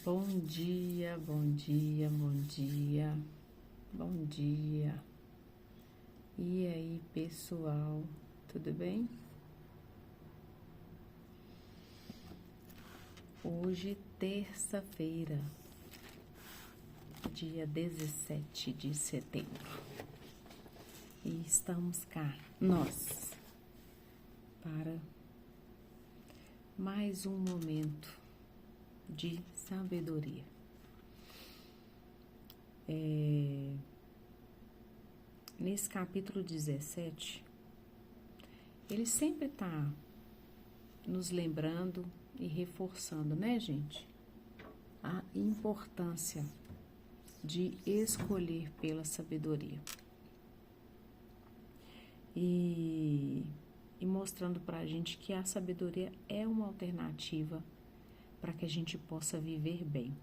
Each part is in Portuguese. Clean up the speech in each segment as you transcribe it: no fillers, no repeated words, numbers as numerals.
Bom dia, bom dia, bom dia, bom dia. E aí, pessoal, tudo bem? Hoje, terça-feira, dia 17 de setembro. E estamos cá, nós, para mais um momento de sabedoria. Nesse capítulo 17, ele sempre está nos lembrando e reforçando, né, gente? A importância de escolher pela sabedoria. E mostrando para a gente que a sabedoria é uma alternativa para que a gente possa viver bem.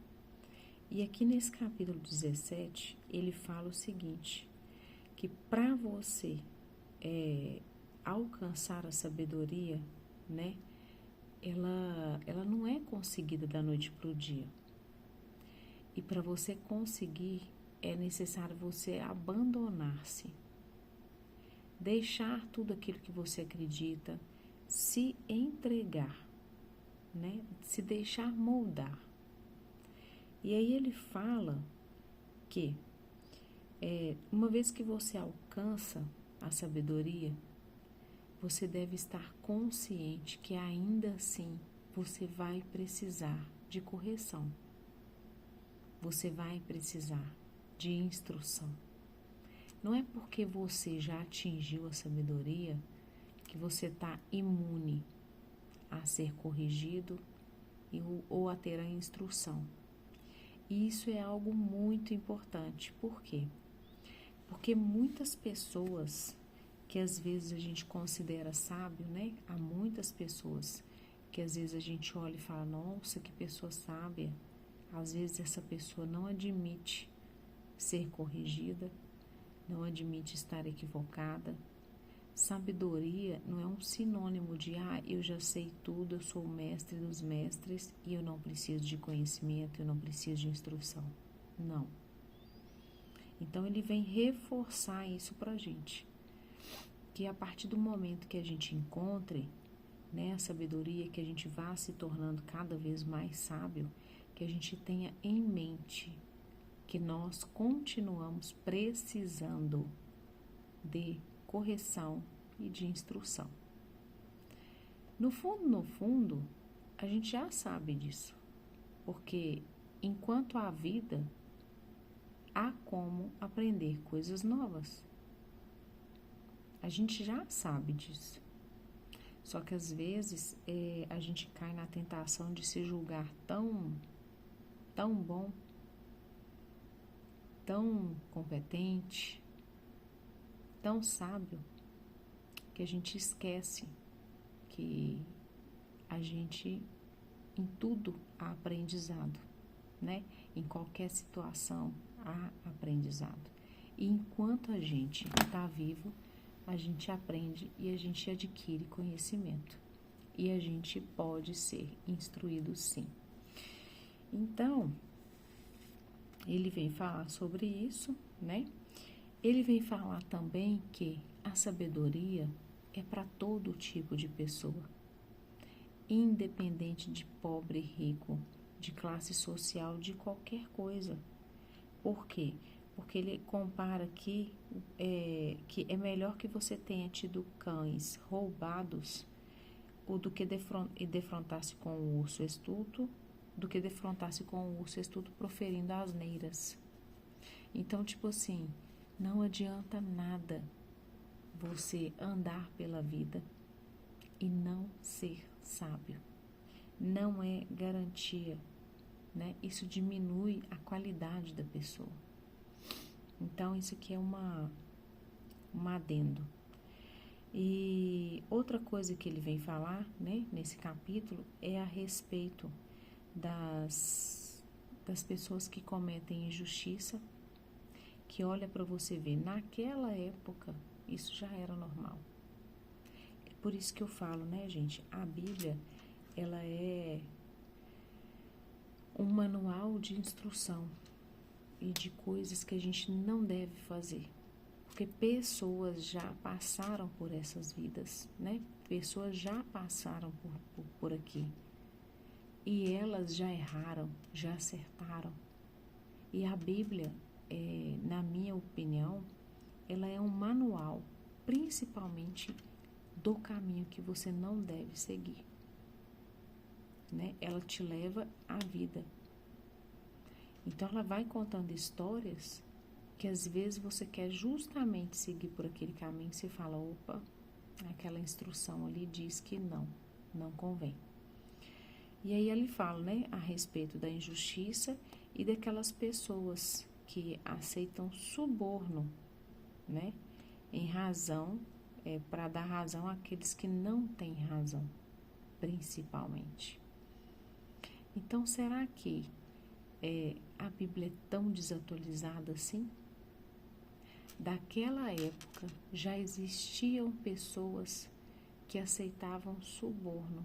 E aqui nesse capítulo 17, ele fala o seguinte, que para você alcançar a sabedoria, né, ela não é conseguida da noite para o dia. E para você conseguir, é necessário você abandonar-se, deixar tudo aquilo que você acredita, se entregar, né, se deixar moldar. E aí ele fala que uma vez que você alcança a sabedoria, você deve estar consciente que ainda assim você vai precisar de correção. Você vai precisar de instrução. Não é porque você já atingiu a sabedoria que você está imune a ser corrigido ou a ter a instrução. E isso é algo muito importante. Por quê? Porque muitas pessoas que às vezes a gente considera sábio, né? Há muitas pessoas que às vezes a gente olha e fala, nossa, que pessoa sábia. Às vezes essa pessoa não admite ser corrigida, não admite estar equivocada. Sabedoria não é um sinônimo de, eu já sei tudo, eu sou o mestre dos mestres e eu não preciso de conhecimento, eu não preciso de instrução. Não. Então, ele vem reforçar isso pra gente. Que a partir do momento que a gente encontre, né, a sabedoria, que a gente vá se tornando cada vez mais sábio, que a gente tenha em mente que nós continuamos precisando de correção e de instrução. No fundo, a gente já sabe disso, porque enquanto há vida, há como aprender coisas novas. A gente já sabe disso. Só que às vezes a gente cai na tentação de se julgar tão bom, tão competente, tão sábio, que a gente esquece que a gente, em tudo, há aprendizado, né? Em qualquer situação, há aprendizado. E enquanto a gente está vivo, a gente aprende e a gente adquire conhecimento. E a gente pode ser instruído, sim. Então, ele vem falar sobre isso, né? Ele vem falar também que a sabedoria é para todo tipo de pessoa, independente de pobre, rico, de classe social, de qualquer coisa. Por quê? Porque ele compara que é melhor que você tenha tido cães roubados ou do que defrontar-se com o urso astuto, do que defrontar-se com o urso astuto proferindo asneiras. Então, tipo assim, não adianta nada você andar pela vida e não ser sábio. Não é garantia, né? Isso diminui a qualidade da pessoa. Então, isso aqui é um adendo. E outra coisa que ele vem falar, né, nesse capítulo, é a respeito das pessoas que cometem injustiça, que olha para você ver, naquela época, isso já era normal. É por isso que eu falo, né, gente, a Bíblia, ela é um manual de instrução e de coisas que a gente não deve fazer. Porque pessoas já passaram por essas vidas, né? Pessoas já passaram por aqui. E elas já erraram, já acertaram. E a Bíblia, na minha opinião, ela é um manual, principalmente do caminho que você não deve seguir, né? Ela te leva à vida. Então, ela vai contando histórias que às vezes você quer justamente seguir por aquele caminho, você fala, opa, aquela instrução ali diz que não convém. E aí ele fala, né, a respeito da injustiça e daquelas pessoas que aceitam suborno, né, em razão, para dar razão àqueles que não têm razão, principalmente. Então, será que a Bíblia é tão desatualizada assim? Daquela época já existiam pessoas que aceitavam suborno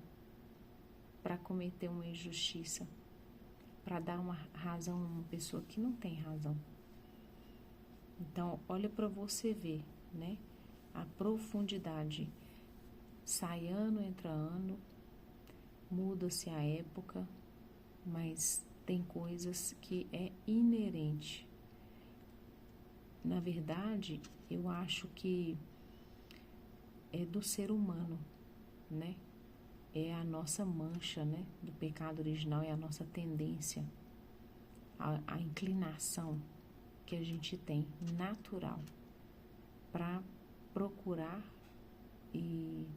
para cometer uma injustiça, para dar uma razão a uma pessoa que não tem razão. Então, olha para você ver, né? A profundidade. Sai ano, entra ano, muda-se a época, mas tem coisas que é inerente. Na verdade, eu acho que é do ser humano, né? É a nossa mancha, né? Do pecado original, é a nossa tendência, a inclinação que a gente tem, natural, para procurar e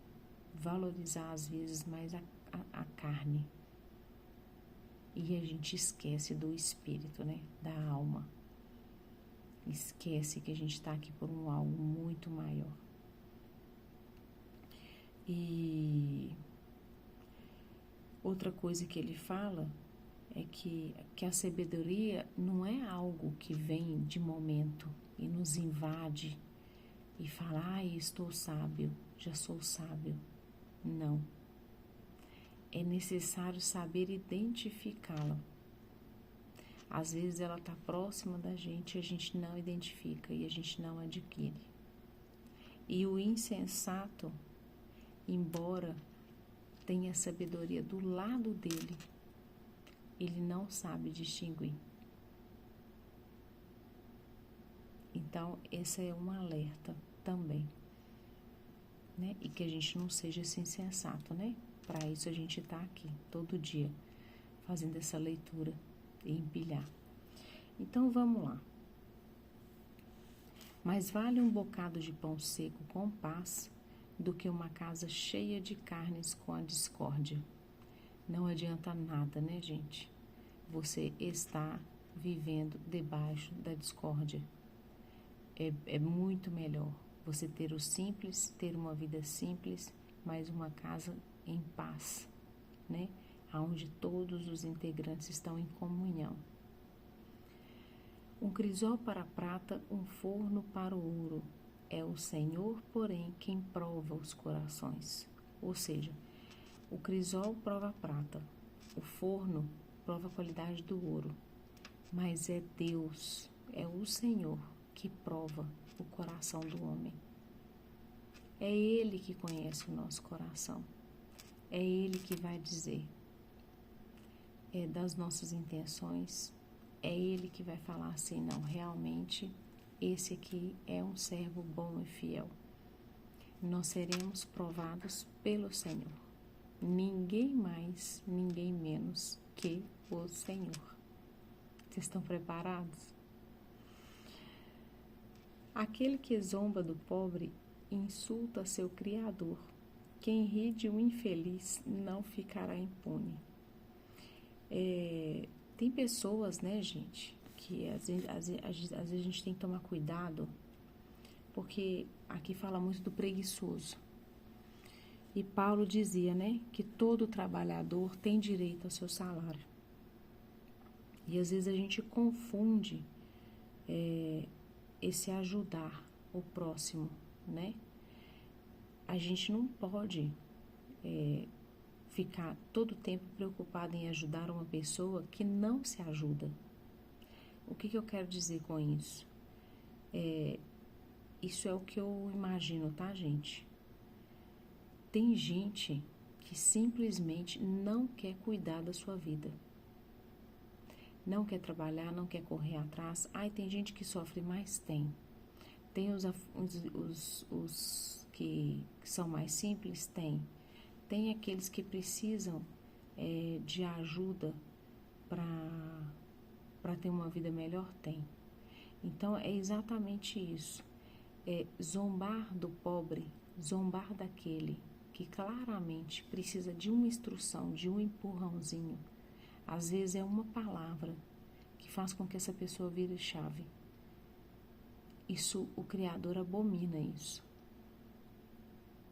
valorizar, às vezes, mais a carne. E a gente esquece do espírito, né? Da alma. Esquece que a gente está aqui por algo muito maior. E outra coisa que ele fala é que a sabedoria não é algo que vem de momento e nos invade e fala, estou sábio, já sou sábio. Não. É necessário saber identificá-la. Às vezes ela está próxima da gente e a gente não identifica e a gente não adquire. E o insensato, embora tenha sabedoria do lado dele, ele não sabe distinguir. Então, esse é um alerta também, né? E que a gente não seja insensato, né? Para isso a gente está aqui todo dia fazendo essa leitura e empilhar. Então vamos lá. Mais vale um bocado de pão seco com paz do que uma casa cheia de carnes com a discórdia. Não adianta nada, né, gente? Você está vivendo debaixo da discórdia. É muito melhor você ter o simples, ter uma vida simples, mas uma casa em paz, né? Onde todos os integrantes estão em comunhão. Um crisol para a prata, um forno para o ouro. É o Senhor, porém, quem prova os corações. Ou seja, o crisol prova a prata, o forno prova a qualidade do ouro. Mas é Deus, é o Senhor que prova o coração do homem. É Ele que conhece o nosso coração. É Ele que vai dizer das nossas intenções. É Ele que vai falar assim, não, realmente esse aqui é um servo bom e fiel. Nós seremos provados pelo Senhor. Ninguém mais, ninguém menos que o Senhor. Vocês estão preparados? Aquele que zomba do pobre insulta seu Criador. Quem ri de um infeliz não ficará impune. Tem pessoas, né, gente, que às vezes a gente tem que tomar cuidado, porque aqui fala muito do preguiçoso. E Paulo dizia, né, que todo trabalhador tem direito ao seu salário. E às vezes a gente confunde esse ajudar o próximo, né? A gente não pode ficar todo o tempo preocupado em ajudar uma pessoa que não se ajuda. O que eu quero dizer com isso? Isso é o que eu imagino, tá, gente? Tem gente que simplesmente não quer cuidar da sua vida. Não quer trabalhar, não quer correr atrás. Tem gente que sofre, mas tem. Tem os que são mais simples? Tem. Tem aqueles que precisam de ajuda para ter uma vida melhor? Tem. Então, é exatamente isso. Zombar do pobre, zombar daquele que claramente precisa de uma instrução, de um empurrãozinho. Às vezes é uma palavra que faz com que essa pessoa vire chave. Isso, o Criador abomina isso,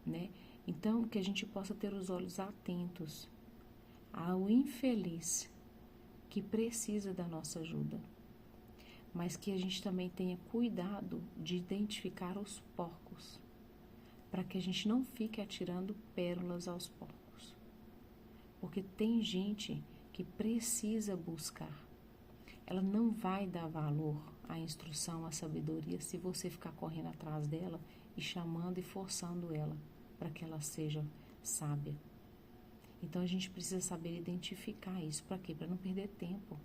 né? Então, que a gente possa ter os olhos atentos ao infeliz que precisa da nossa ajuda, mas que a gente também tenha cuidado de identificar os porcos, para que a gente não fique atirando pérolas aos porcos. Porque tem gente que precisa buscar. Ela não vai dar valor à instrução, à sabedoria, se você ficar correndo atrás dela e chamando e forçando ela para que ela seja sábia. Então, a gente precisa saber identificar isso. Para quê? Para não perder tempo.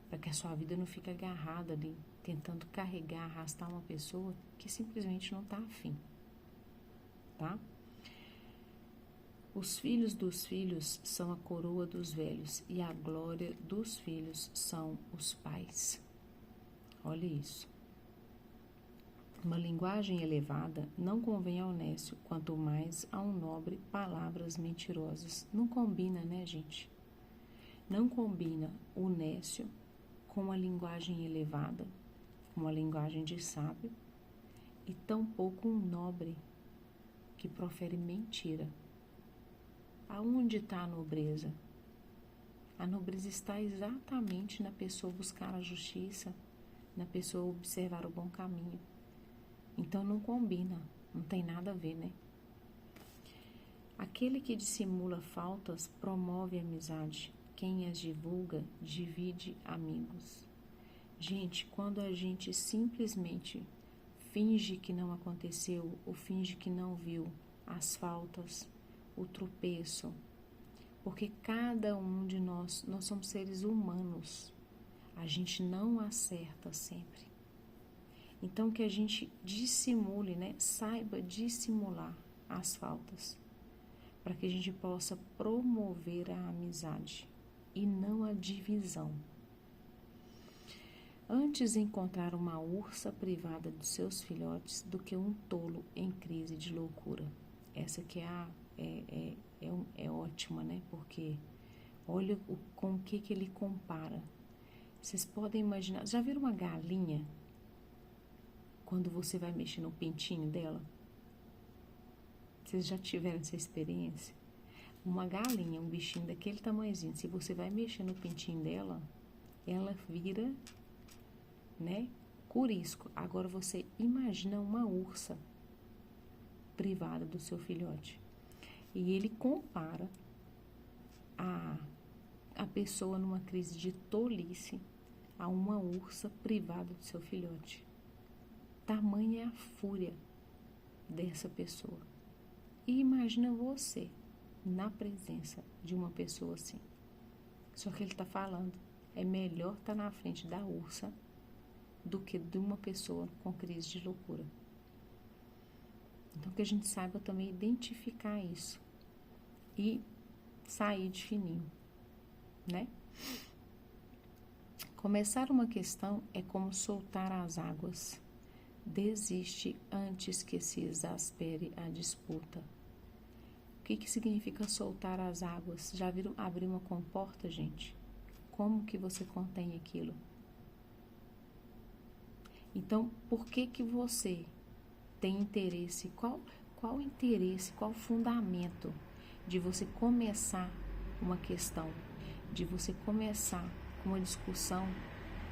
Para que a sua vida não fique agarrada ali, tentando carregar, arrastar uma pessoa que simplesmente não está afim. Tá? Os filhos dos filhos são a coroa dos velhos, e a glória dos filhos são os pais. Olha isso. Uma linguagem elevada não convém ao nécio, quanto mais a um nobre palavras mentirosas. Não combina, né, gente? Não combina o nécio com a linguagem elevada, com a linguagem de sábio, e tampouco um nobre que profere mentira. Aonde está a nobreza? A nobreza está exatamente na pessoa buscar a justiça, na pessoa observar o bom caminho. Então não combina, não tem nada a ver, né? Aquele que dissimula faltas promove a amizade. Quem as divulga divide amigos. Gente, quando a gente simplesmente finge que não aconteceu ou finge que não viu as faltas, o tropeço, porque cada um de nós somos seres humanos, a gente não acerta sempre. Então, que a gente dissimule, né? Saiba dissimular as faltas, para que a gente possa promover a amizade e não a divisão. Antes encontrar uma ursa privada dos seus filhotes do que um tolo em crise de loucura. Essa que é ótima, né? Porque olha com o que ele compara. Vocês podem imaginar, já viram uma galinha? Quando você vai mexer no pintinho dela? Vocês já tiveram essa experiência? Uma galinha, um bichinho daquele tamanhozinho, se você vai mexer no pintinho dela, ela vira, né, curisco. Agora você imagina uma ursa privada do seu filhote. E ele compara a pessoa numa crise de tolice a uma ursa privada do seu filhote. Tamanha é a fúria dessa pessoa. E imagina você na presença de uma pessoa assim. Só que ele está falando, é melhor estar na frente da ursa do que de uma pessoa com crise de loucura. Então, que a gente saiba também identificar isso e sair de fininho, né? Começar uma questão é como soltar as águas. Desiste antes que se exaspere a disputa. O que significa soltar as águas? Já viram abrir uma comporta, gente? Como que você contém aquilo? Então, por que você tem interesse? Qual interesse, qual fundamento de você começar uma questão, de você começar uma discussão,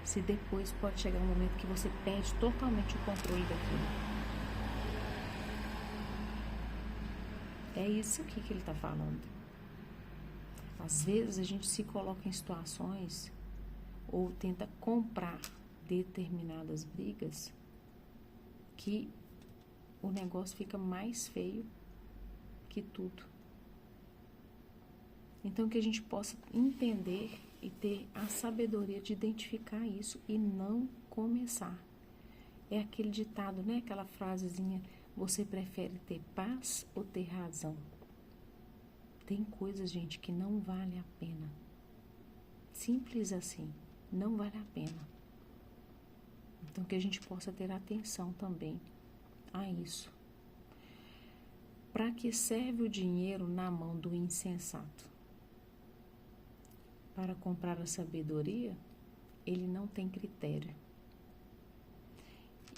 se depois pode chegar um momento que você perde totalmente o controle daquilo? É isso aqui que ele está falando. Às vezes a gente se coloca em situações ou tenta comprar determinadas brigas que o negócio fica mais feio que tudo. Então, que a gente possa entender e ter a sabedoria de identificar isso e não começar. É aquele ditado, né? Aquela frasezinha, você prefere ter paz ou ter razão? Tem coisas, gente, que não vale a pena. Simples assim, não vale a pena. Então, que a gente possa ter atenção também a isso. Para que serve o dinheiro na mão do insensato? Para comprar a sabedoria, ele não tem critério.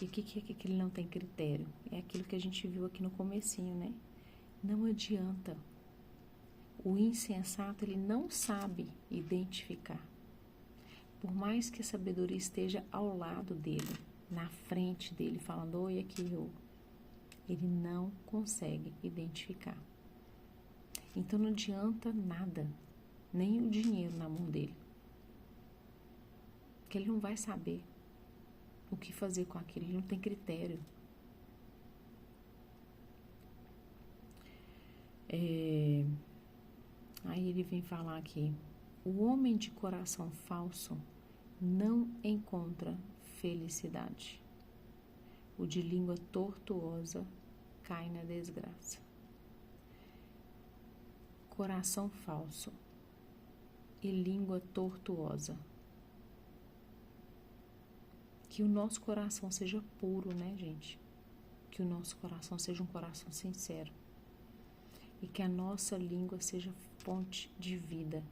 E o que é que ele não tem critério? É aquilo que a gente viu aqui no comecinho, né? Não adianta. O insensato, ele não sabe identificar. Por mais que a sabedoria esteja ao lado dele, na frente dele, falando, oi, aqui eu. Ele não consegue identificar. Então não adianta nada, nem o dinheiro na mão dele. Porque ele não vai saber o que fazer com aquilo, ele não tem critério. Aí ele vem falar aqui, o homem de coração falso não encontra felicidade. O de língua tortuosa cai na desgraça. Coração falso e língua tortuosa. Que o nosso coração seja puro, né, gente? Que o nosso coração seja um coração sincero. E que a nossa língua seja fonte de vida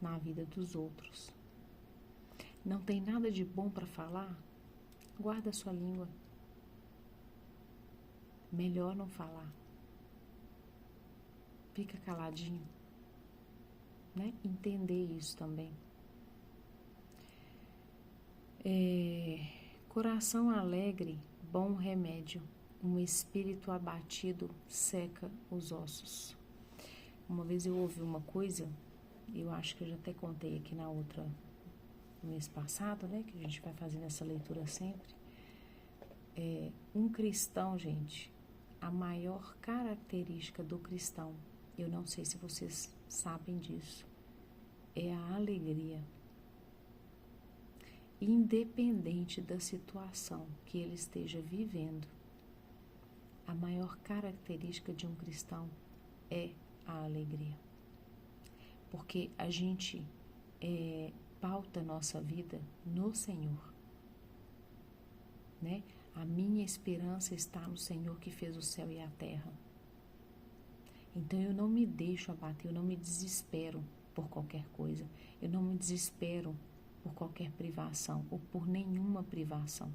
na vida dos outros. Não tem nada de bom para falar? Guarda a sua língua. Melhor não falar. Fica caladinho, né? Entender isso também. Coração alegre, bom remédio. Um espírito abatido seca os ossos. Uma vez eu ouvi uma coisa, eu acho que eu já até contei aqui no mês passado, né? Que a gente vai fazendo essa leitura sempre. Um cristão, gente, a maior característica do cristão, eu não sei se vocês sabem disso, é a alegria. Independente da situação que ele esteja vivendo, a maior característica de um cristão é a alegria. Porque a gente pauta nossa vida no Senhor, né? A minha esperança está no Senhor que fez o céu e a terra. Então eu não me deixo abater, eu não me desespero por qualquer coisa, eu não me desespero por qualquer privação ou por nenhuma privação,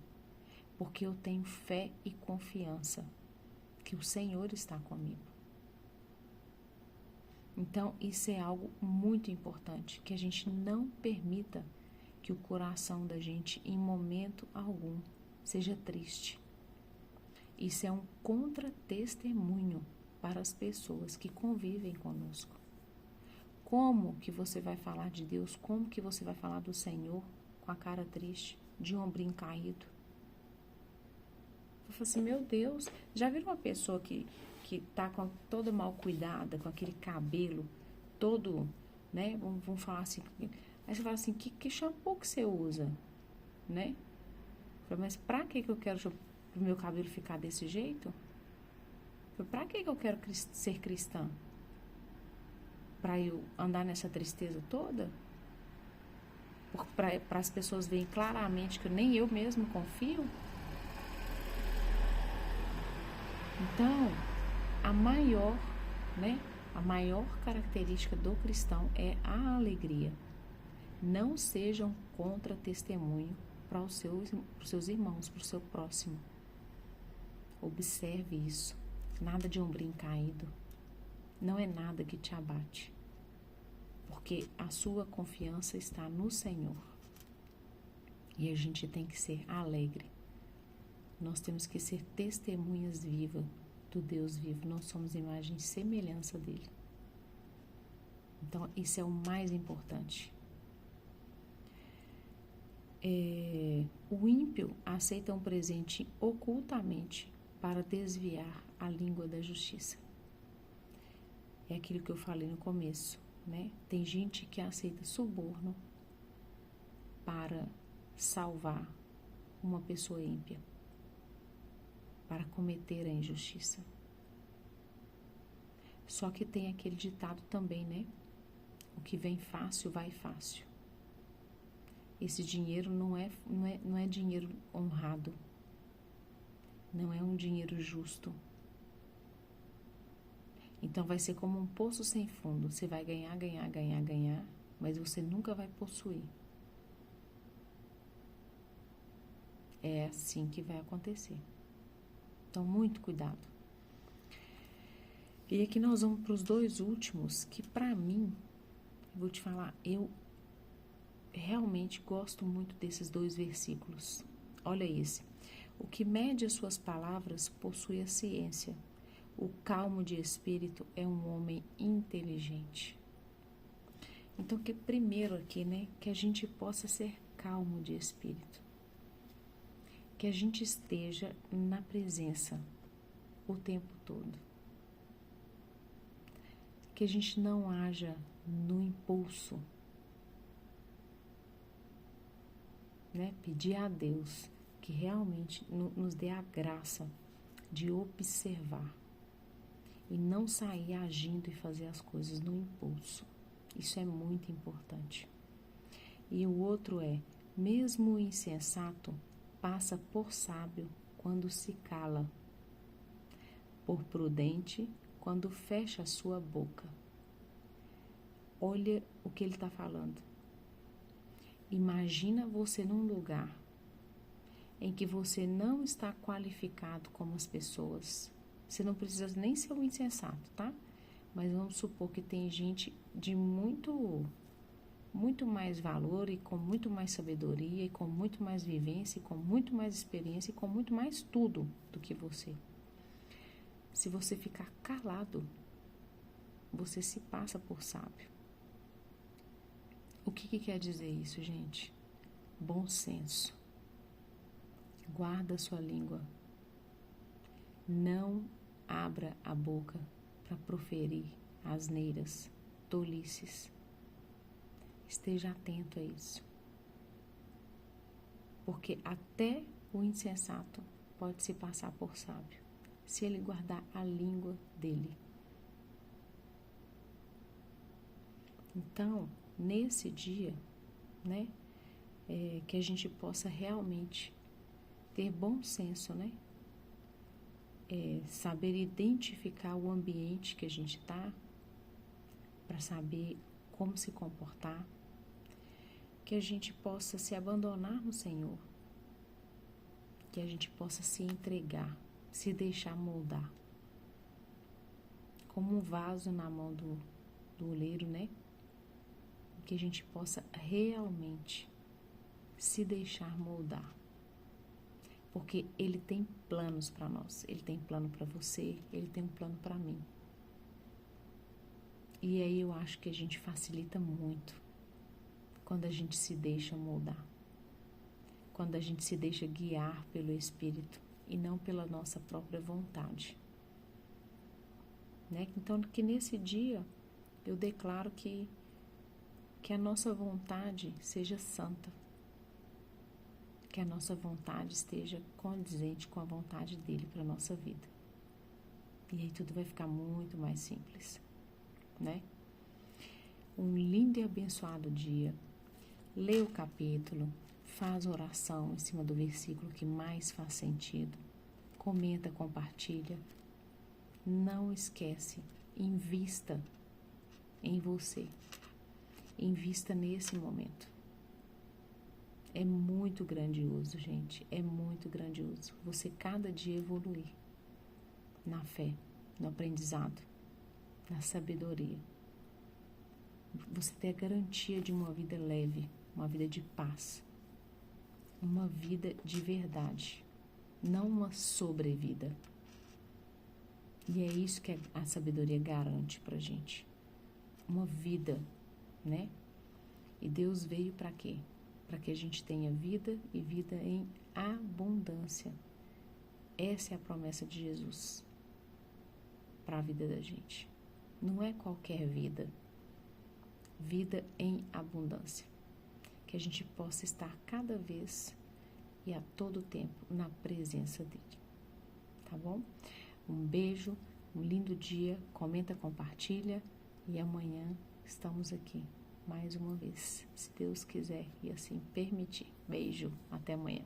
porque eu tenho fé e confiança que o Senhor está comigo. Então isso é algo muito importante, que a gente não permita que o coração da gente em momento algum seja triste. Isso é um contra-testemunho para as pessoas que convivem conosco. Como que você vai falar de Deus? Como que você vai falar do Senhor com a cara triste, de ombrinho caído? Eu falo assim, meu Deus, já viram uma pessoa que tá toda mal cuidada, com aquele cabelo todo, né? Vamos falar assim. Aí você fala assim, que shampoo que você usa, né? Mas pra que eu quero o meu cabelo ficar desse jeito? Pra que eu quero ser cristã? Pra eu andar nessa tristeza toda? Para as pessoas verem claramente que nem eu mesmo confio? Então, a maior característica do cristão é a alegria. Não sejam contra-testemunho para os seus irmãos, para o seu próximo. Observe isso. Nada de ombrinho caído. Não é nada que te abate. Porque a sua confiança está no Senhor. E a gente tem que ser alegre. Nós temos que ser testemunhas vivas do Deus vivo. Nós somos imagem e semelhança dele. Então, isso é o mais importante. O ímpio aceita um presente ocultamente para desviar a língua da justiça. É aquilo que eu falei no começo, né? Tem gente que aceita suborno para salvar uma pessoa ímpia, para cometer a injustiça. Só que tem aquele ditado também, né? O que vem fácil, vai fácil. Esse dinheiro não é dinheiro honrado. Não é um dinheiro justo. Então vai ser como um poço sem fundo. Você vai ganhar, mas você nunca vai possuir. É assim que vai acontecer. Então, muito cuidado. E aqui nós vamos para os dois últimos, que para mim, vou te falar, eu realmente gosto muito desses dois versículos. Olha esse. O que mede as suas palavras possui a ciência. O calmo de espírito é um homem inteligente. Então, que primeiro aqui, né, que a gente possa ser calmo de espírito. Que a gente esteja na presença o tempo todo. Que a gente não haja no impulso, né? Pedir a Deus que realmente nos dê a graça de observar e não sair agindo e fazer as coisas no impulso. Isso é muito importante. E o outro é, mesmo o insensato passa por sábio quando se cala, por prudente quando fecha a sua boca. Olha o que ele está falando. Imagina você num lugar em que você não está qualificado como as pessoas. Você não precisa nem ser um insensato, tá? Mas vamos supor que tem gente de muito mais valor e com muito mais sabedoria e com muito mais vivência e com muito mais experiência e com muito mais tudo do que você. Se você ficar calado, você se passa por sábio. O que quer dizer isso, gente? Bom senso. Guarda sua língua. Não abra a boca para proferir asneiras, tolices. Esteja atento a isso. Porque até o insensato pode se passar por sábio, se ele guardar a língua dele. Então, nesse dia, né, que a gente possa realmente ter bom senso, né? Saber identificar o ambiente que a gente está, para saber como se comportar, que a gente possa se abandonar no Senhor, que a gente possa se entregar, se deixar moldar, como um vaso na mão do oleiro, né? Que a gente possa realmente se deixar moldar. Porque Ele tem planos para nós. Ele tem plano para você, Ele tem um plano para mim. E aí eu acho que a gente facilita muito quando a gente se deixa moldar. Quando a gente se deixa guiar pelo Espírito e não pela nossa própria vontade. Né? Então, que nesse dia eu declaro que a nossa vontade seja santa. Que a nossa vontade esteja condizente com a vontade dele para a nossa vida. E aí tudo vai ficar muito mais simples, né? Um lindo e abençoado dia. Lê o capítulo, faz oração em cima do versículo que mais faz sentido. Comenta, compartilha. Não esquece, invista em você. Invista nesse momento. É muito grandioso, gente. É muito grandioso. Você cada dia evoluir na fé, no aprendizado, na sabedoria. Você ter a garantia de uma vida leve, uma vida de paz, uma vida de verdade, não uma sobrevida. E é isso que a sabedoria garante pra gente. uma vida, né? E Deus veio para quê? Para que a gente tenha vida e vida em abundância. Essa é a promessa de Jesus para a vida da gente. Não é qualquer vida. Vida em abundância. Que a gente possa estar cada vez e a todo tempo na presença dele. Tá bom? Um beijo, um lindo dia. Comenta, compartilha. E amanhã estamos aqui mais uma vez, se Deus quiser e assim permitir. Beijo, até amanhã.